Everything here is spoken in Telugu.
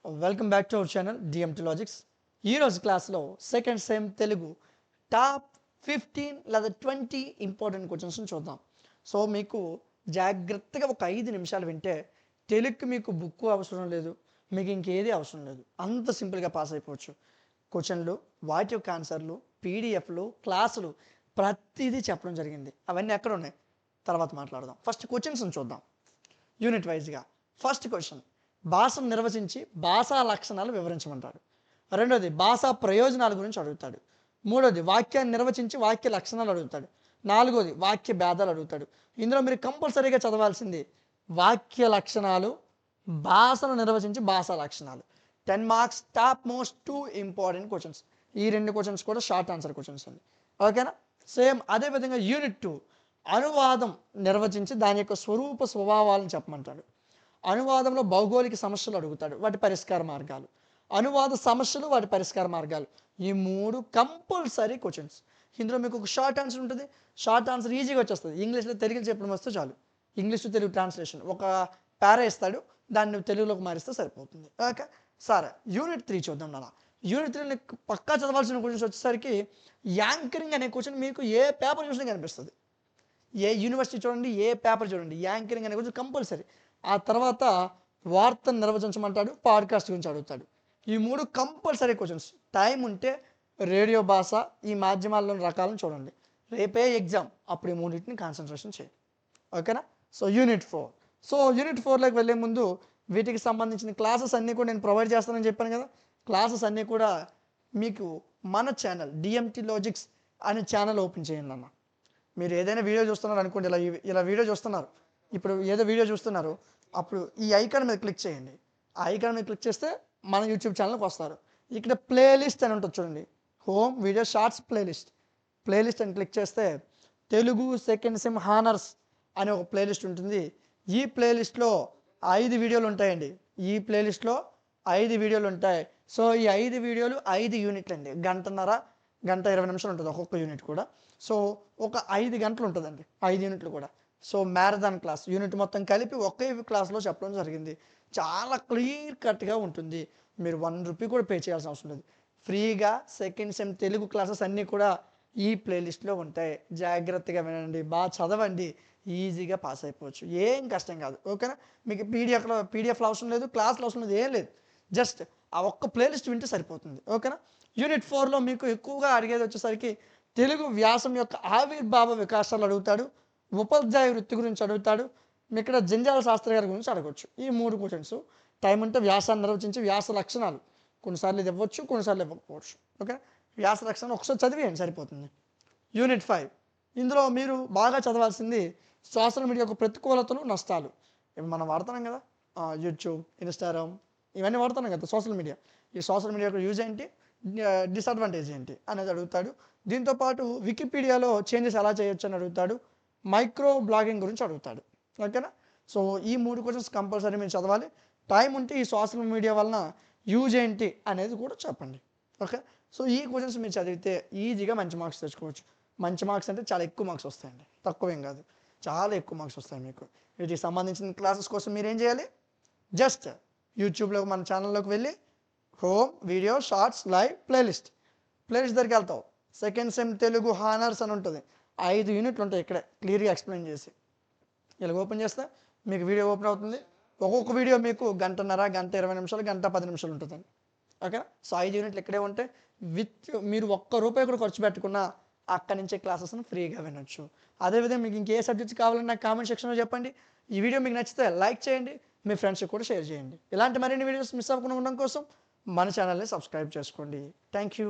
Welcome back to our channel DMT logics. ఈరోజు క్లాస్లో సెకండ్ సెమ్ తెలుగు టాప్ 15 లేదా 20 ఇంపార్టెంట్ క్వశ్చన్స్ని చూద్దాం. సో మీకు జాగ్రత్తగా ఒక 5 నిమిషాలు వింటే తెలుగుకి మీకు బుక్ అవసరం లేదు, మీకు ఇంకేది అవసరం లేదు, అంత సింపుల్గా పాస్ అయిపోవచ్చు. క్వశ్చన్లు, వాటి యొక్క ఆన్సర్లు, పీడిఎఫ్లు, క్లాసులు ప్రతిదీ చెప్పడం జరిగింది. అవన్నీ ఎక్కడ ఉన్నాయి తర్వాత మాట్లాడదాం. ఫస్ట్ క్వశ్చన్స్ని చూద్దాం యూనిట్ వైజ్గా. ఫస్ట్ క్వశ్చన్, భాషను నిర్వచించి భాషా లక్షణాలు వివరించమంటాడు. రెండోది భాషా ప్రయోజనాల గురించి అడుగుతాడు. మూడోది వాక్యాన్ని నిర్వచించి వాక్య లక్షణాలు అడుగుతాడు. నాలుగోది వాక్య భేదాలు అడుగుతాడు. ఇందులో మీరు కంపల్సరీగా చదవాల్సింది వాక్య లక్షణాలు, భాషను నిర్వచించి భాషా లక్షణాలు. 10 marks, top most 2 important questions. ఈ 2 క్వశ్చన్స్ కూడా షార్ట్ ఆన్సర్ క్వశ్చన్స్ అండి. ఓకేనా? సేమ్ అదేవిధంగా యూనిట్ 2 అనువాదం నిర్వచించి దాని యొక్క స్వరూప స్వభావాలను చెప్పమంటాడు. అనువాదంలో భౌగోళిక సమస్యలు అడుగుతాడు, వాటి పరిష్కార మార్గాలు. అనువాద సమస్యలు, వాటి పరిష్కార మార్గాలు. ఈ 3 కంపల్సరీ క్వశ్చన్స్. ఇందులో మీకు ఒక షార్ట్ ఆన్సర్ ఉంటుంది. షార్ట్ ఆన్సర్ ఈజీగా వచ్చేస్తుంది. ఇంగ్లీష్లో తెలుగులో చెప్పడం వస్తే చాలు. ఇంగ్లీష్ టు తెలుగు ట్రాన్స్లేషన్ ఒక పారా ఇస్తాడు, దాన్ని తెలుగులోకి మారిస్తే సరిపోతుంది. ఓకే, సరే. యూనిట్ 3 చూద్దాం. నాన్న యూనిట్ 3 పక్కా చదవాల్సిన క్వశ్చన్స్ వచ్చేసరికి యాంకరింగ్ అనే క్వశ్చన్ మీకు ఏ పేపర్ చూసినా కనిపిస్తుంది. ఏ యూనివర్సిటీ చూడండి, ఏ పేపర్ చూడండి, యాంకరింగ్ అనే క్వశ్చన్ కంపల్సరీ. ఆ తర్వాత వార్తను నిర్వచించమంటాడు, పాడ్కాస్ట్ గురించి అడుగుతాడు. ఈ 3 కంపల్సరీ క్వశ్చన్స్. టైం ఉంటే రేడియో భాష, ఈ మాధ్యమాల్లోని రకాలను చూడండి. రేపే ఎగ్జామ్, అప్పుడు ఈ 3టిని కాన్సన్ట్రేషన్ చేయండి. ఓకేనా? So unit 4. సో యూనిట్ 4లోకి వెళ్ళే ముందు వీటికి సంబంధించిన క్లాసెస్ అన్నీ కూడా నేను ప్రొవైడ్ చేస్తానని చెప్పాను కదా. క్లాసెస్ అన్నీ కూడా మీకు మన ఛానల్ డిఎంటి లాజిక్స్ అనే ఛానల్ ఓపెన్ చేయండి అన్న. మీరు ఏదైనా వీడియో చూస్తున్నారు అనుకోండి, ఇలా వీడియో చూస్తున్నారు, ఇప్పుడు ఏదో వీడియో చూస్తున్నారు, అప్పుడు ఈ ఐకాన్ మీద క్లిక్ చేయండి. ఆ ఐకాన్ మీద క్లిక్ చేస్తే మన యూట్యూబ్ ఛానల్కి వస్తారు. ఇక్కడ ప్లేలిస్ట్ అని ఉంటుంది చూడండి, హోమ్ వీడియో షార్ట్స్ ప్లేలిస్ట్ అని క్లిక్ చేస్తే తెలుగు సెకండ్ సెమ్ హానర్స్ అనే ఒక ప్లేలిస్ట్ ఉంటుంది. ఈ ప్లేలిస్ట్లో 5 వీడియోలు ఉంటాయండి. ఈ ప్లేలిస్ట్లో 5 వీడియోలు ఉంటాయి. సో ఈ 5 వీడియోలు 5 యూనిట్లు అండి. గంట 20 నిమిషాలు ఉంటుంది ఒక్కొక్క యూనిట్ కూడా. సో ఒక 5 గంటలు ఉంటుందండి 5 యూనిట్లు కూడా. సో మ్యారథాన్ క్లాస్ యూనిట్ మొత్తం కలిపి ఒకే క్లాస్లో చెప్పడం జరిగింది. చాలా క్లియర్ కట్గా ఉంటుంది. మీరు 1 రూపీ కూడా పే చేయాల్సిన అవసరం లేదు. ఫ్రీగా సెకండ్ సెమ్ తెలుగు క్లాసెస్ అన్నీ కూడా ఈ ప్లేలిస్ట్లో ఉంటాయి. జాగ్రత్తగా వినండి, బాగా చదవండి, ఈజీగా పాస్ అయిపోవచ్చు. ఏం కష్టం కాదు. ఓకేనా? మీకు పీడిఎఫ్లో అవసరం లేదు, క్లాస్లో అవసరం లేదు, ఏం లేదు. జస్ట్ ఆ ఒక్క ప్లేలిస్ట్ వింటే సరిపోతుంది. ఓకేనా? యూనిట్ 4లో మీకు ఎక్కువగా అడిగేది వచ్చేసరికి తెలుగు వ్యాసం యొక్క ఆవిర్భావ వికాసాలు అడుగుతాడు, ఉపాధ్యాయ వృత్తి గురించి అడుగుతాడు, ఇక్కడ జంజాల శాస్త్రి గారి గురించి అడగవచ్చు. ఈ 3 క్వశ్చన్స్. టైం ఉంటే వ్యాసాన్ని నిర్వచించి వ్యాస లక్షణాలు, కొన్నిసార్లు ఇది ఇవ్వచ్చు, కొన్నిసార్లు ఇవ్వకపోవచ్చు. ఓకే, వ్యాస లక్షణాలు ఒకసారి చదివేయండి సరిపోతుంది. యూనిట్ 5, ఇందులో మీరు బాగా చదవాల్సింది సోషల్ మీడియా యొక్క ప్రతికూలతలు, నష్టాలు. ఇవి మనం వాడుతున్నాం కదా, యూట్యూబ్, ఇన్స్టాగ్రామ్, ఇవన్నీ వాడుతున్నాం కదా సోషల్ మీడియా. ఈ సోషల్ మీడియా యొక్క యూజ్ ఏంటి, డిసడ్వాంటేజ్ ఏంటి అనేది అడుగుతాడు. దీంతోపాటు వికీపీడియాలో చేంజెస్ ఎలా చేయొచ్చు అని అడుగుతాడు. మైక్రో బ్లాగింగ్ గురించి అడుగుతాడు. ఓకేనా? సో ఈ 3 క్వశ్చన్స్ కంపల్సరీ మీరు చదవాలి. టైం ఉంటే ఈ సోషల్ మీడియా వలన యూజ్ ఏంటి అనేది కూడా చెప్పండి. ఓకే, సో ఈ క్వశ్చన్స్ మీరు చదివితే ఈజీగా మంచి మార్క్స్ తెచ్చుకోవచ్చు. మంచి మార్క్స్ అంటే చాలా ఎక్కువ మార్క్స్ వస్తాయండి, తక్కువేం కాదు, చాలా ఎక్కువ మార్క్స్ వస్తాయి మీకు. వీటికి సంబంధించిన క్లాసెస్ కోసం మీరు ఏం చేయాలి, జస్ట్ యూట్యూబ్లో మన ఛానల్లోకి వెళ్ళి home video shorts live playlist దగ్గరికి వెళ్తావు. సెకండ్ సెమ్ తెలుగు హానర్స్ అని ఉంటుంది. 5 యూనిట్లు ఉంటాయి ఇక్కడే క్లియర్గా ఎక్స్ప్లెయిన్ చేసి. ఇలా ఓపెన్ చేస్తే మీకు వీడియో ఓపెన్ అవుతుంది. ఒక్కొక్క వీడియో మీకు గంటన్నర, గంట 20 నిమిషాలు, గంట 10 నిమిషాలు ఉంటుందండి. ఓకేనా? సో 5 యూనిట్లు ఇక్కడే ఉంటాయి. మీరు ₹1 కూడా ఖర్చు పెట్టుకున్నా అక్కడి నుంచే క్లాసెస్ని ఫ్రీగా వినొచ్చు. అదేవిధంగా మీకు ఇంకే సబ్జెక్ట్స్ కావాలన్నా నాకు కామెంట్ సెక్షన్లో చెప్పండి. ఈ వీడియో మీకు నచ్చితే లైక్ చేయండి, మీ ఫ్రెండ్స్కి కూడా షేర్ చేయండి. ఇలాంటి మరిన్ని వీడియోస్ మిస్ అవ్వకుండా ఉండడం కోసం మన ఛానల్ని సబ్స్క్రైబ్ చేసుకోండి. Thank you.